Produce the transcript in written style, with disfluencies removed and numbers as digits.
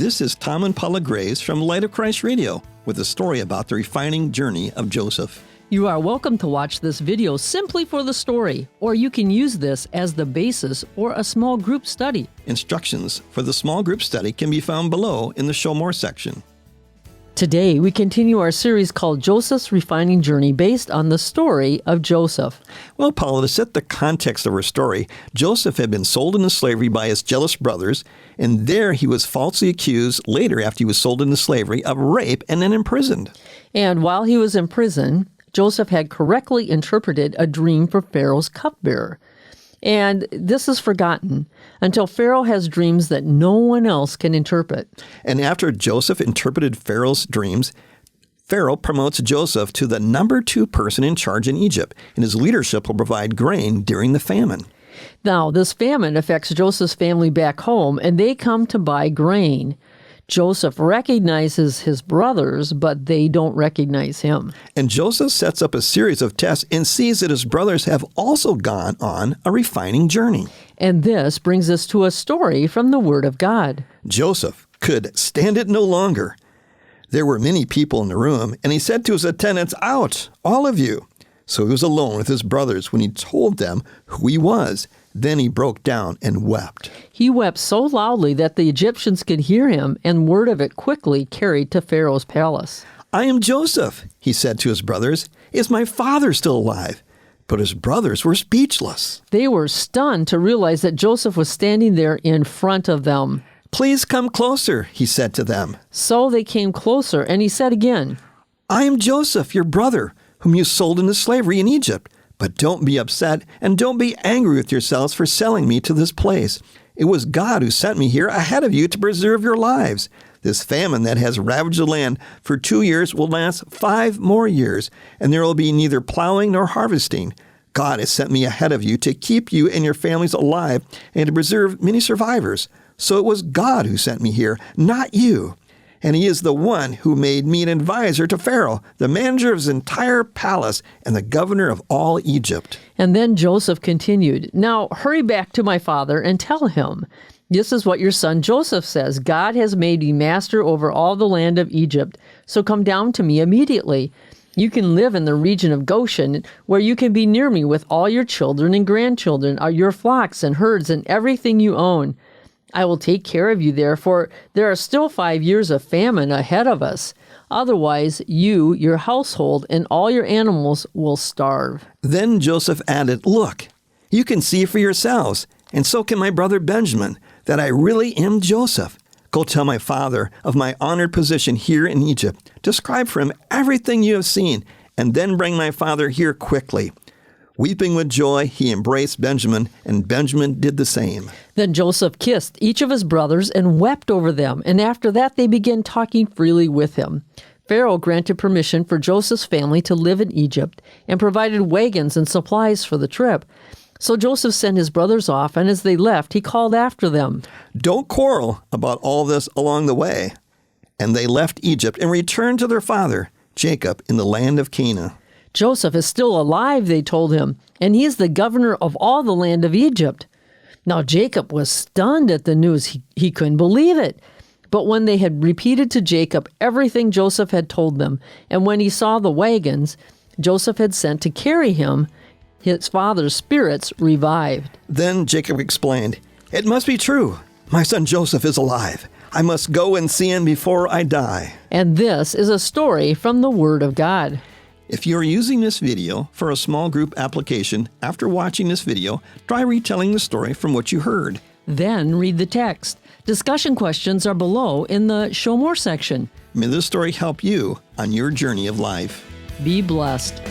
This is Tom and Paula Graves from Light of Christ Radio with a story about the refining journey of Joseph. You are welcome to watch this video simply for the story, or you can use this as the basis for a small group study. Instructions for the small group study can be found below in the Show More section. Today, we continue our series called Joseph's Refining Journey based on the story of Joseph. Well, Paula, to set the context of our story, Joseph had been sold into slavery by his jealous brothers, and there he was falsely accused later after he was sold into slavery of rape and then imprisoned. And while he was in prison, Joseph had correctly interpreted a dream for Pharaoh's cupbearer. And this is forgotten until Pharaoh has dreams that no one else can interpret. And after Joseph interpreted Pharaoh's dreams, Pharaoh promotes Joseph to the number 2 person in charge in Egypt, and his leadership will provide grain during the famine. Now, this famine affects Joseph's family back home, and they come to buy grain. Joseph recognizes his brothers, but they don't recognize him. And Joseph sets up a series of tests and sees that his brothers have also gone on a refining journey. And this brings us to a story from the Word of God. Joseph could stand it no longer. There were many people in the room, and he said to his attendants, "Out, all of you." So he was alone with his brothers when he told them who he was. Then he broke down and wept. He wept so loudly that the Egyptians could hear him, and word of it quickly carried to Pharaoh's palace. "I am Joseph," he said to his brothers. "Is my father still alive?" But his brothers were speechless. They were stunned to realize that Joseph was standing there in front of them. "Please come closer," he said to them. So they came closer, and he said again, "I am Joseph, your brother, whom you sold into slavery in Egypt. But don't be upset and don't be angry with yourselves for selling me to this place. It was God who sent me here ahead of you to preserve your lives. This famine that has ravaged the land for 2 years will last 5 more years, and there will be neither plowing nor harvesting. God has sent me ahead of you to keep you and your families alive and to preserve many survivors. So it was God who sent me here, not you. And he is the one who made me an advisor to Pharaoh, the manager of his entire palace, and the governor of all Egypt." And then Joseph continued, "Now hurry back to my father and tell him, this is what your son Joseph says. God has made me master over all the land of Egypt. So come down to me immediately. You can live in the region of Goshen, where you can be near me with all your children and grandchildren, your flocks and herds and everything you own. I will take care of you there, for there are still 5 years of famine ahead of us. Otherwise, you, your household, and all your animals will starve." Then Joseph added, "Look, you can see for yourselves, and so can my brother Benjamin, that I really am Joseph. Go tell my father of my honored position here in Egypt. Describe for him everything you have seen, and then bring my father here quickly." Weeping with joy, he embraced Benjamin, and Benjamin did the same. Then Joseph kissed each of his brothers and wept over them, and after that they began talking freely with him. Pharaoh granted permission for Joseph's family to live in Egypt and provided wagons and supplies for the trip. So Joseph sent his brothers off, and as they left, he called after them, "Don't quarrel about all this along the way." And they left Egypt and returned to their father, Jacob, in the land of Canaan. "Joseph is still alive," they told him, "and he is the governor of all the land of Egypt." Now Jacob was stunned at the news. He couldn't believe it. But when they had repeated to Jacob everything Joseph had told them, and when he saw the wagons Joseph had sent to carry him, his father's spirits revived. Then Jacob explained, "It must be true. My son Joseph is alive. I must go and see him before I die." And this is a story from the Word of God. If you are using this video for a small group application, after watching this video, try retelling the story from what you heard. Then read the text. Discussion questions are below in the Show More section. May this story help you on your journey of life. Be blessed.